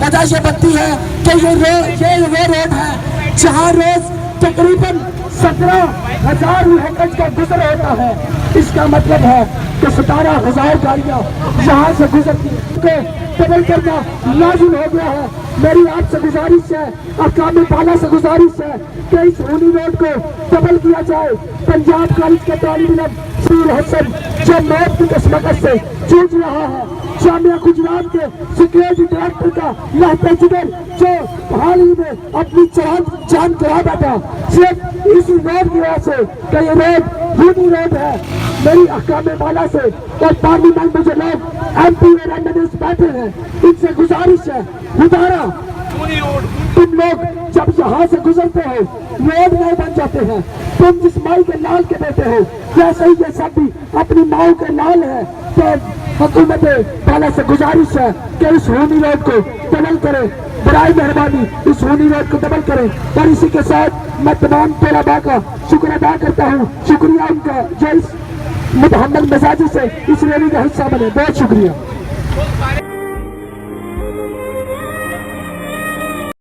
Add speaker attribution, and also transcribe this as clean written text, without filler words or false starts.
Speaker 1: وجہ یہ بنتی ہے کہ یہ وہ روڈ ہے جہاں روز تقریباً 17,000 وہیکلز کا گزر ہوتا ہے۔ اس کا مطلب ہے کہ 17,000 گاڑیاں یہاں سے گزرتی ہیں، ڈبل کرنا لازم ہو گیا ہے۔ میری آپ سے گزارش ہے، حکام بالا سے گزارش ہے کہ اس ہونی روڈ کو ڈبل کیا جائے۔ پنجاب کالج کے طالب علم سیر حسن جو موت کی کشمکش سے جوجھ رہا ہے، جامعہ گجرات کے سیکورٹی ڈائریکٹر کا لہتے جگر جو حال ہی میں اپنی جان گوا بیٹھا صرف اسی روڈ کی وجہ سے کہ یہ روڈ ہونی روڈ ہے۔ میری حکام بالا سے اور پارلیمنٹ میں جو لوگ ایم پی اور ایم ایل اے بیٹھے ہیں ان سے گزارش ہے، ادارہ تم لوگ جب یہاں سے گزرتے ہو روڈ نئے بن جاتے ہیں، تم جس مائی کے لال کے بیٹے ہو ویسے ہی یہ سب بھی اپنی ماؤں کے لال ہے۔ تو حکومت بالا سے گزارش ہے کہ اس ہونی روڈ کو ڈبل کرے، برائے مہربانی اس ہونی روڈ کو ڈبل کریں۔ اور اسی کے ساتھ میں تمام طلباء کا شکر ادا کرتا ہوں، شکریہ ان کا جو اس محمد مزاجی سے اس ریلی کا حصہ بنے، بہت شکریہ۔